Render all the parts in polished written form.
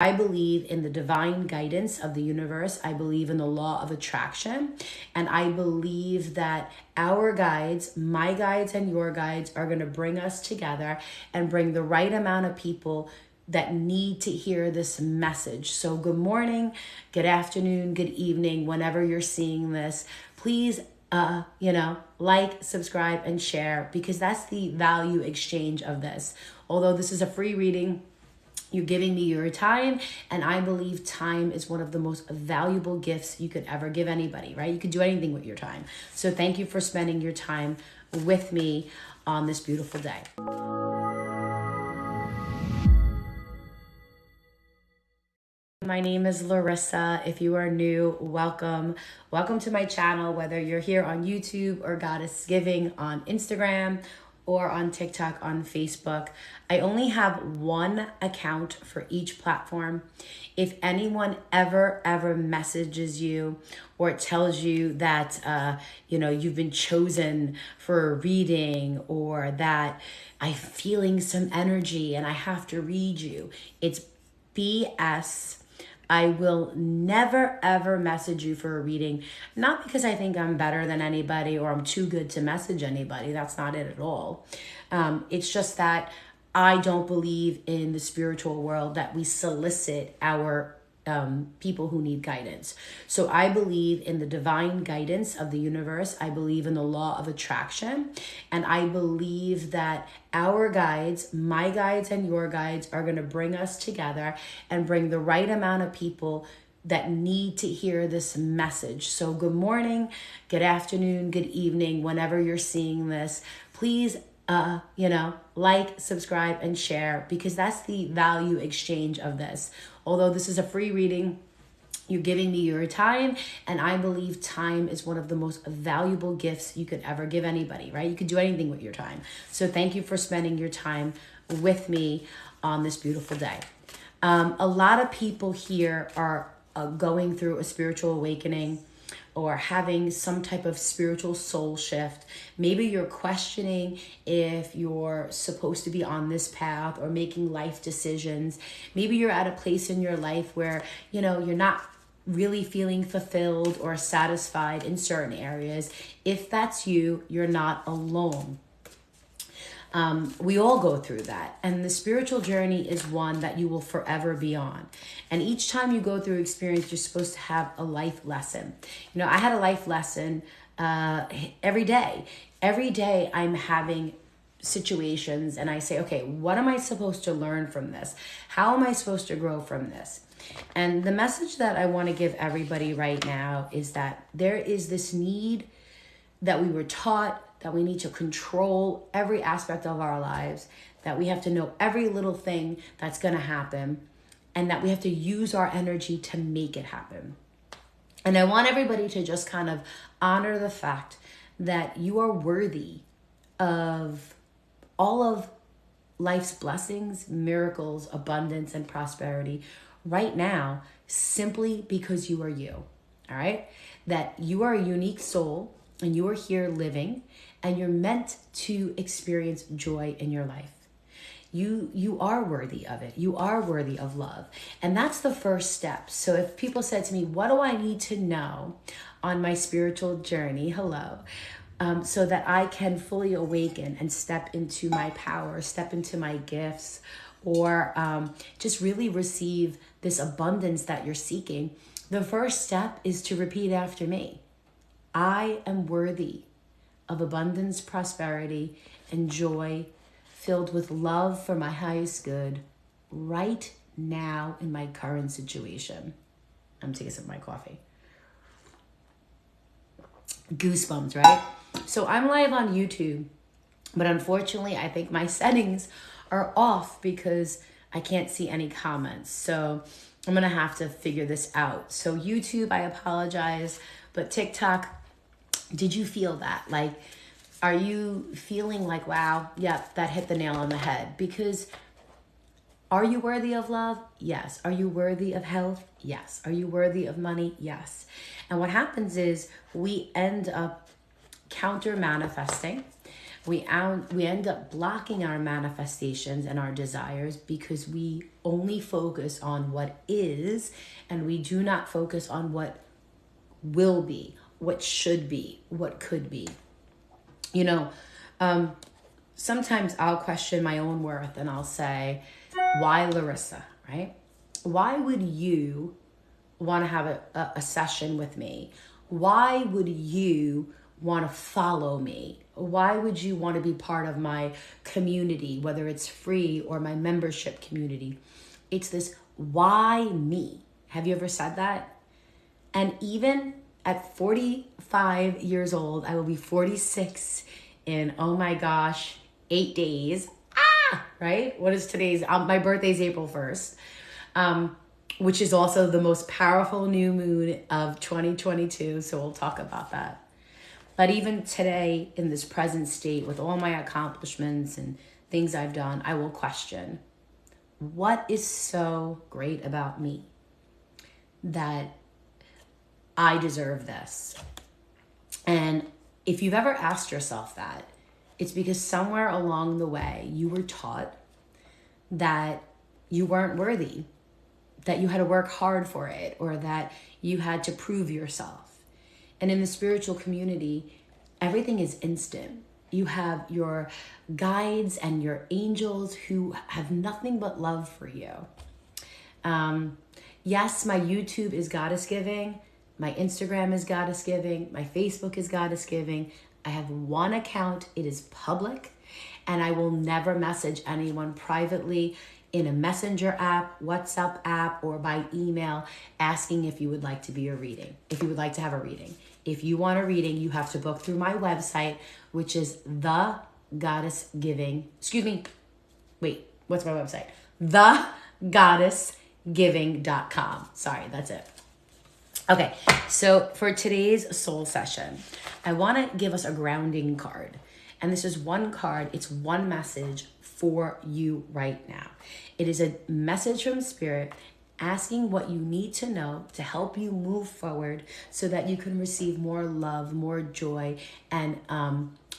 I believe in the divine guidance of the universe. I believe in the law of attraction. And I believe that our guides, my guides and your guides, are going to bring us together and bring the right amount of people that need to hear this message. So good morning, good afternoon, good evening, whenever you're seeing this. Please like, subscribe, and share, because that's the value exchange of this. Although this is a free reading, you're giving me your time, and I believe time is one of the most valuable gifts you could ever give anybody, right? You could do anything with your time. So thank you for spending your time with me on this beautiful day. My name is Larissa. If you are new, welcome. Welcome to my channel, whether you're here on YouTube or Goddess Giving on Instagram or on TikTok, on Facebook. I only have one account for each platform. If anyone ever messages you or tells you that you've been chosen for a reading, or that I'm feeling some energy and I have to read you, it's BS. I will never ever message you for a reading, not because I think I'm better than anybody or I'm too good to message anybody. That's not it at all. It's just that I don't believe in the spiritual world that we solicit our people who need guidance. So I believe in the divine guidance of the universe. I believe in the law of attraction. And I believe that our guides, my guides and your guides, are going to bring us together and bring the right amount of people that need to hear this message. So good morning, good afternoon, good evening, whenever you're seeing this. Please like, subscribe, and share, because that's the value exchange of this. Although this is a free reading, you're giving me your time, and I believe time is one of the most valuable gifts you could ever give anybody, right? You could do anything with your time. So thank you for spending your time with me on this beautiful day. A lot of people here are going through a spiritual awakening, or having some type of spiritual soul shift. Maybe you're questioning if you're supposed to be on this path or making life decisions. Maybe you're at a place in your life where, you're not really feeling fulfilled or satisfied in certain areas. If that's you, you're not alone. We all go through that. And the spiritual journey is one that you will forever be on. And each time you go through experience, you're supposed to have a life lesson. I had a life lesson every day. Every day I'm having situations and I say, okay, what am I supposed to learn from this? How am I supposed to grow from this? And the message that I want to give everybody right now is that there is this need that we were taught, that we need to control every aspect of our lives, that we have to know every little thing that's going to happen, and that we have to use our energy to make it happen. And I want everybody to just kind of honor the fact that you are worthy of all of life's blessings, miracles, abundance, and prosperity right now, simply because you are you. All right? That you are a unique soul, and you are here living, and you're meant to experience joy in your life. You are worthy of it. You are worthy of love. And that's the first step. So if people said to me, what do I need to know on my spiritual journey? So that I can fully awaken and step into my power, step into my gifts, or just really receive this abundance that you're seeking. The first step is to repeat after me. I am worthy of abundance, prosperity, and joy, filled with love for my highest good right now in my current situation. I'm taking some of my coffee. Goosebumps, right? So I'm live on YouTube, but unfortunately, I think my settings are off because I can't see any comments. So I'm going to have to figure this out. So YouTube, I apologize, but TikTok, did you feel that? Like, are you feeling like, wow, yep, that hit the nail on the head? Because are you worthy of love? Yes. Are you worthy of health? Yes. Are you worthy of money? Yes. And what happens is we end up counter manifesting. We end up blocking our manifestations and our desires because we only focus on what is, and we do not focus on what will be, what should be, what could be. You know, sometimes I'll question my own worth and I'll say, why Larissa, right? Why would you want to have a session with me? Why would you want to follow me? Why would you want to be part of my community, whether it's free or my membership community? It's this why me? Have you ever said that? And even at 45 years old, I will be 46 in, oh my gosh, 8 days. Right? What is today's? My birthday's April 1st, which is also the most powerful new moon of 2022. So we'll talk about that. But even today, in this present state, with all my accomplishments and things I've done, I will question, what is so great about me that I deserve this? And if you've ever asked yourself that, it's because somewhere along the way, you were taught that you weren't worthy, that you had to work hard for it, or that you had to prove yourself. And in the spiritual community, everything is instant. You have your guides and your angels who have nothing but love for you. Yes, my YouTube is Goddess Giving. My Instagram is Goddess Giving. My Facebook is Goddess Giving. I have one account. It is public. And I will never message anyone privately in a messenger app, WhatsApp app, or by email asking if you would like to be a reading, if you would like to have a reading. If you want a reading, you have to book through my website, which is The Goddess Giving. Excuse me. Wait, what's my website? TheGoddessGiving.com. Sorry, that's it. Okay, so for today's soul session, I want to give us a grounding card. And this is one card. It's one message for you right now. It is a message from Spirit asking what you need to know to help you move forward so that you can receive more love, more joy, and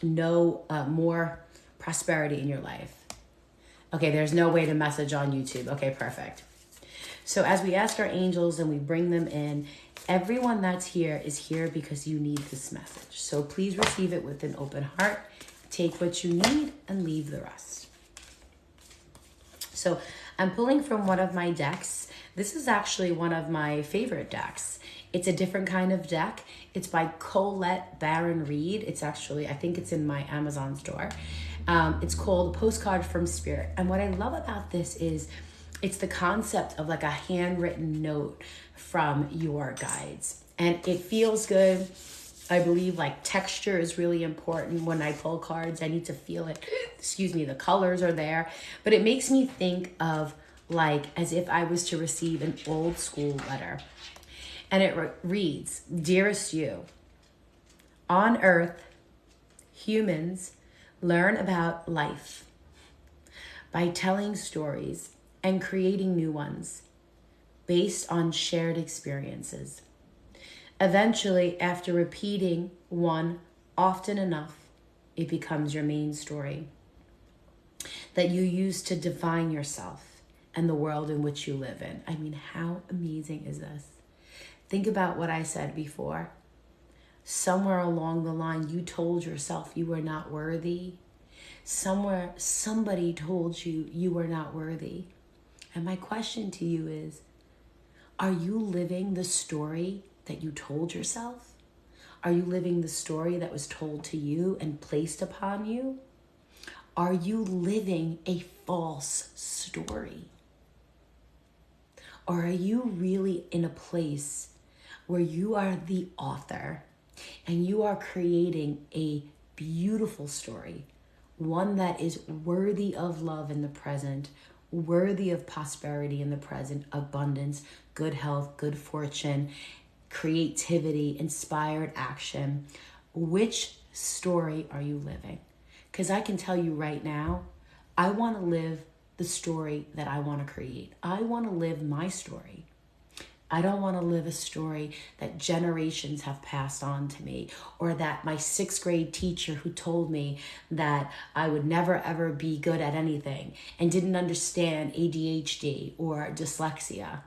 know more prosperity in your life. Okay, there's no way to message on YouTube. Okay, perfect. So as we ask our angels and we bring them in, everyone that's here is here because you need this message. So please receive it with an open heart. Take what you need and leave the rest. So I'm pulling from one of my decks. This is actually one of my favorite decks. It's a different kind of deck. It's by Colette Baron Reed. It's actually, I think it's in my Amazon store. It's called Postcard from Spirit. And what I love about this is it's the concept of like a handwritten note from your guides. And it feels good. I believe like texture is really important when I pull cards. I need to feel it. Excuse me, the colors are there. But it makes me think of like as if I was to receive an old school letter. And it reads, Dearest you, on Earth, humans learn about life by telling stories and creating new ones based on shared experiences. Eventually, after repeating one often enough, it becomes your main story that you use to define yourself and the world in which you live in. I mean, how amazing is this? Think about what I said before. Somewhere along the line, you told yourself you were not worthy. Somewhere, somebody told you you were not worthy. And my question to you is, are you living the story that you told yourself? Are you living the story that was told to you and placed upon you? Are you living a false story? Or are you really in a place where you are the author and you are creating a beautiful story, one that is worthy of love in the present, worthy of prosperity in the present, abundance, good health, good fortune, creativity, inspired action? Which story are you living? Because I can tell you right now, I want to live the story that I want to create. I want to live my story. I don't want to live a story that generations have passed on to me, or that my 6th grade teacher who told me that I would never ever be good at anything and didn't understand ADHD or dyslexia.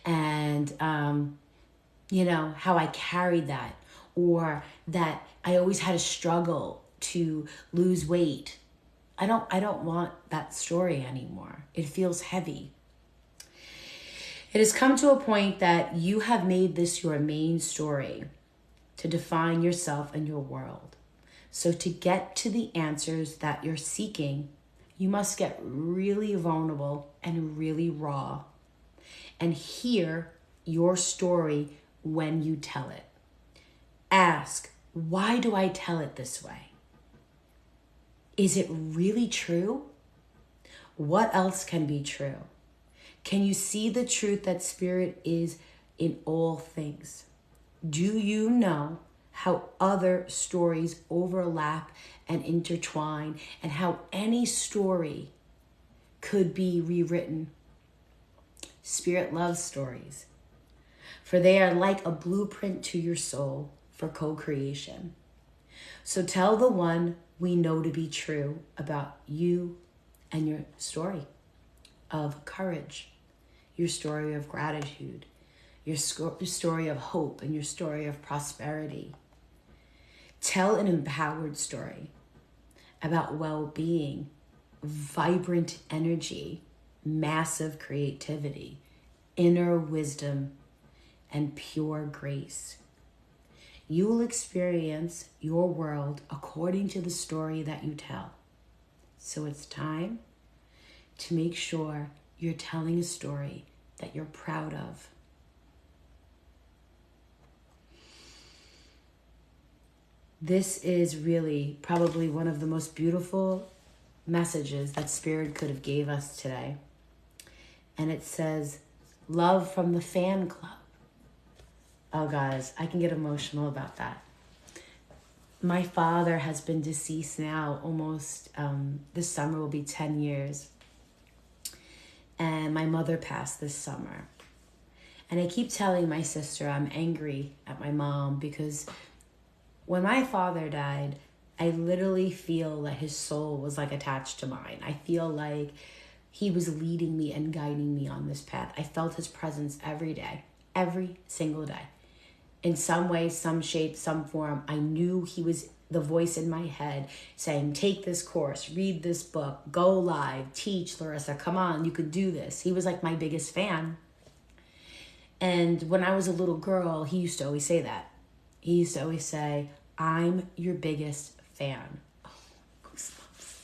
And, how I carried that, or that I always had a struggle to lose weight. I don't want that story anymore. It feels heavy. It has come to a point that you have made this your main story to define yourself and your world. So to get to the answers that you're seeking, you must get really vulnerable and really raw and hear your story when you tell it. Ask, why do I tell it this way? Is it really true? What else can be true? Can you see the truth that spirit is in all things? Do you know how other stories overlap and intertwine, and how any story could be rewritten? Spirit loves stories, for they are like a blueprint to your soul for co-creation. So tell the one we know to be true about you and your story of courage, your story of gratitude, your story of hope, and your story of prosperity. Tell an empowered story about well-being, vibrant energy, massive creativity, inner wisdom, and pure grace. You will experience your world according to the story that you tell. So it's time to make sure you're telling a story that you're proud of. This is really probably one of the most beautiful messages that Spirit could have gave us today. And it says, love from the fan club. Oh, guys, I can get emotional about that. My father has been deceased now almost, this summer will be 10 years. And my mother passed this summer. And I keep telling my sister I'm angry at my mom because when my father died, I literally feel that his soul was like attached to mine. I feel like he was leading me and guiding me on this path. I felt his presence every day, every single day. In some way, some shape, some form, I knew he was the voice in my head saying, take this course, read this book, go live, teach, Larissa, come on, you could do this. He was like my biggest fan. And when I was a little girl, he used to always say that. He used to always say, I'm your biggest fan. Oh, goosebumps.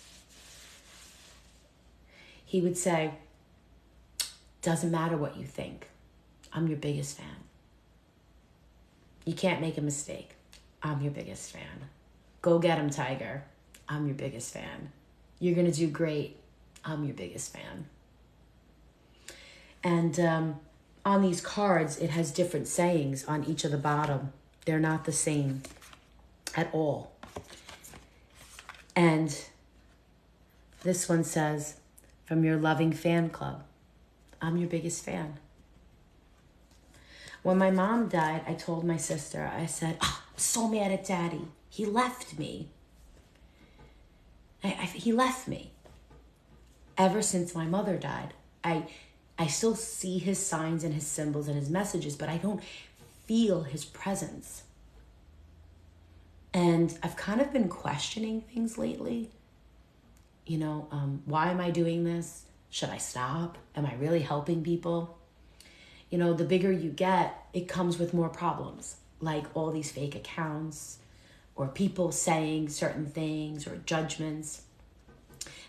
He would say, doesn't matter what you think. I'm your biggest fan. You can't make a mistake. I'm your biggest fan. Go get him, Tiger. I'm your biggest fan. You're going to do great. I'm your biggest fan. And on these cards, it has different sayings on each of the bottom. They're not the same at all. And this one says, from your loving fan club, I'm your biggest fan. When my mom died, I told my sister, I said, I'm so mad at Daddy. He left me. He left me. Ever since my mother died, I still see his signs and his symbols and his messages, but I don't feel his presence. And I've kind of been questioning things lately. Why am I doing this? Should I stop? Am I really helping people? The bigger you get, it comes with more problems, like all these fake accounts or people saying certain things or judgments.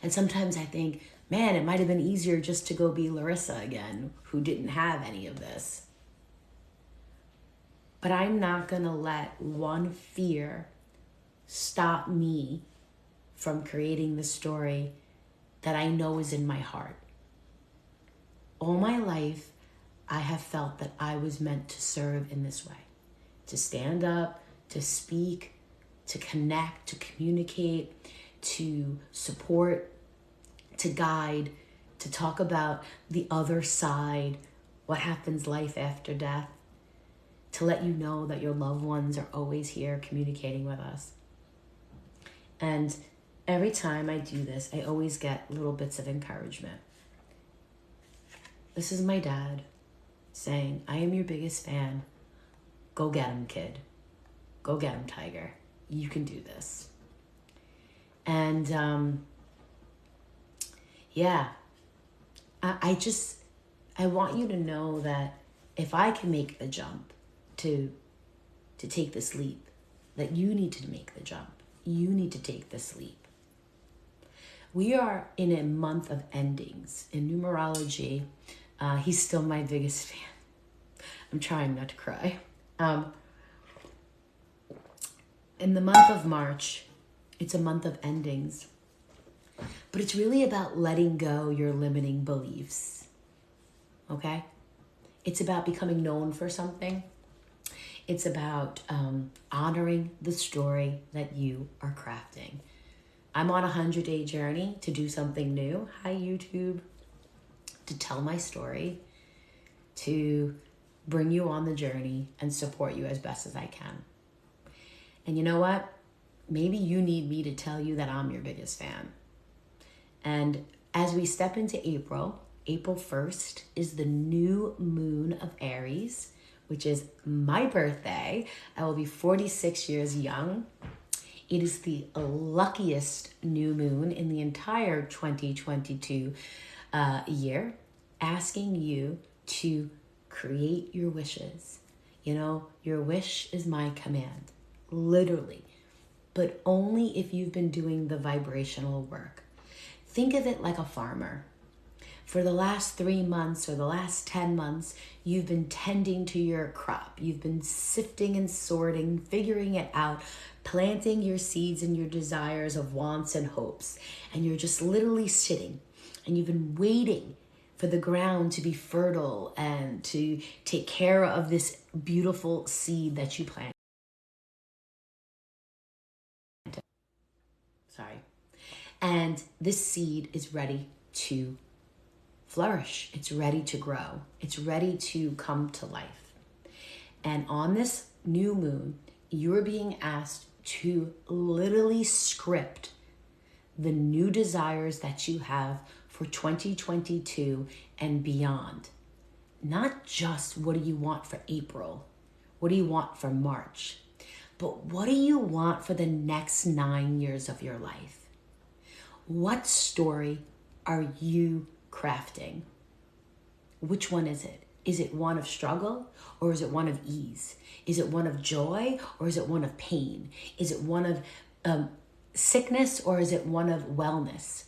And sometimes I think, man, it might have been easier just to go be Larissa again, who didn't have any of this. But I'm not going to let one fear stop me from creating the story that I know is in my heart. All my life, I have felt that I was meant to serve in this way, to stand up, to speak, to connect, to communicate, to support, to guide, to talk about the other side, what happens life after death, to let you know that your loved ones are always here communicating with us. And every time I do this, I always get little bits of encouragement. This is my dad saying, I am your biggest fan. Go get him, kid. Go get him, Tiger. You can do this. And yeah, I want you to know that if I can make the jump to take this leap, that you need to make the jump. You need to take this leap. We are in a month of endings. In numerology, he's still my biggest fan. I'm trying not to cry. In the month of March, it's a month of endings. But it's really about letting go your limiting beliefs. Okay? It's about becoming known for something. It's about honoring the story that you are crafting. I'm on a 100-day journey to do something new. Hi, YouTube. To tell my story, to bring you on the journey and support you as best as I can. And you know what? Maybe you need me to tell you that I'm your biggest fan. And as we step into April 1st is the new moon of Aries, which is my birthday. I will be 46 years young. It is the luckiest new moon in the entire 2022 year, asking you to create your wishes. You know, your wish is my command, literally, but only if you've been doing the vibrational work. Think of it like a farmer. For the last 3 months or the last 10 months, you've been tending to your crop. You've been sifting and sorting, figuring it out, planting your seeds and your desires of wants and hopes. And you're just literally sitting and you've been waiting for the ground to be fertile and to take care of this beautiful seed that you planted. Sorry. And this seed is ready to flourish. It's ready to grow. It's ready to come to life. And on this new moon, you're being asked to literally script the new desires that you have for 2022 and beyond. Not just what do you want for April? What do you want for March? But what do you want for the next 9 years of your life? What story are you crafting? Which one is it? Is it one of struggle or is it one of ease? Is it one of joy or is it one of pain? Is it one of sickness or is it one of wellness?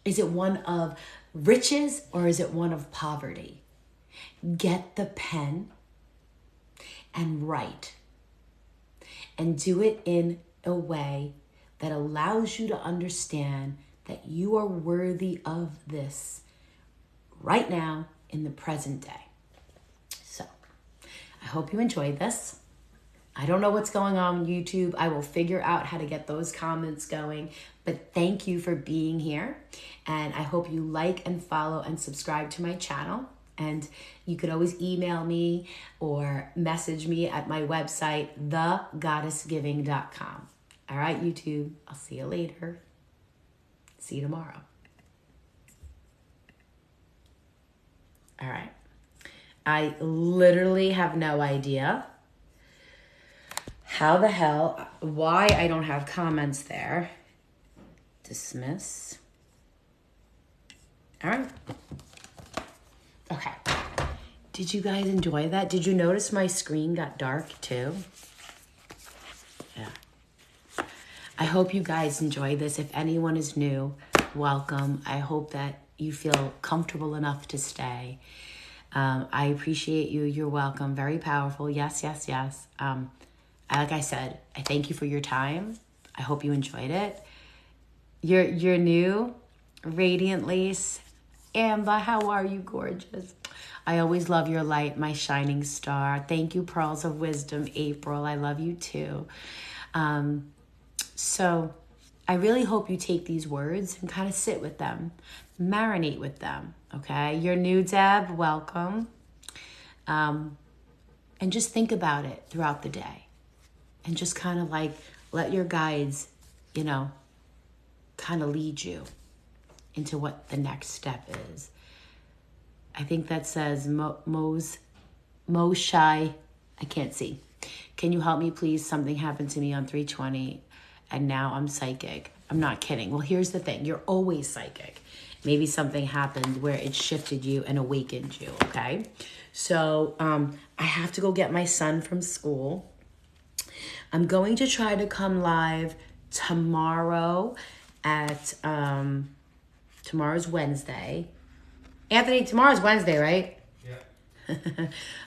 Is it one of riches or is it one of poverty? Get the pen and write. And do it in a way that allows you to understand that you are worthy of this right now in the present day. So I hope you enjoyed this. I don't know what's going on YouTube. I will figure out how to get those comments going. But thank you for being here. And I hope you like and follow and subscribe to my channel. And you could always email me or message me at my website, thegoddessgiving.com. All right, YouTube. I'll see you later. See you tomorrow. All right. I literally have no idea why I don't have comments there. Dismiss. All right. Okay. Did you guys enjoy that? Did you notice my screen got dark too? Yeah. I hope you guys enjoy this. If anyone is new, welcome. I hope that you feel comfortable enough to stay. I appreciate you. You're welcome. Very powerful. Yes, yes, yes. Like I said, I thank you for your time. I hope you enjoyed it. You're new, Radiant Lace. Amber, how are you, gorgeous? I always love your light, my shining star. Thank you, Pearls of Wisdom, April. I love you too. So I really hope you take these words and kind of sit with them. marinate with them, okay? You're new, Deb, welcome. And just think about it throughout the day. And just kind of like let your guides, you know, kind of lead you into what the next step is. I think that says Moshai. I can't see. Can you help me, please? Something happened to me on 320 and now I'm psychic. I'm not kidding. Well, here's the thing. You're always psychic. Maybe something happened where it shifted you and awakened you, okay? So I have to go get my son from school. I'm going to try to come live tomorrow at, tomorrow's Wednesday. Anthony, tomorrow's Wednesday, right?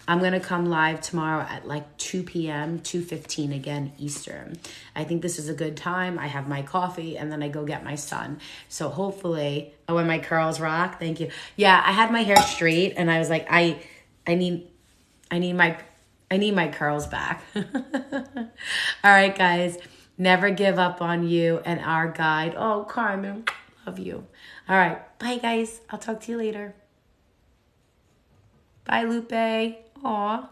I'm going to come live tomorrow at like 2 p.m., 2:15 again, Eastern. I think this is a good time. I have my coffee and then I go get my son. So hopefully, oh, and my curls rock. Thank you. Yeah, I had my hair straight and I was like, I need my curls back. All right, guys, never give up on you and our guide. Oh, Carmen, love you. All right, bye, guys. I'll talk to you later. Bye, Lupe. Aw.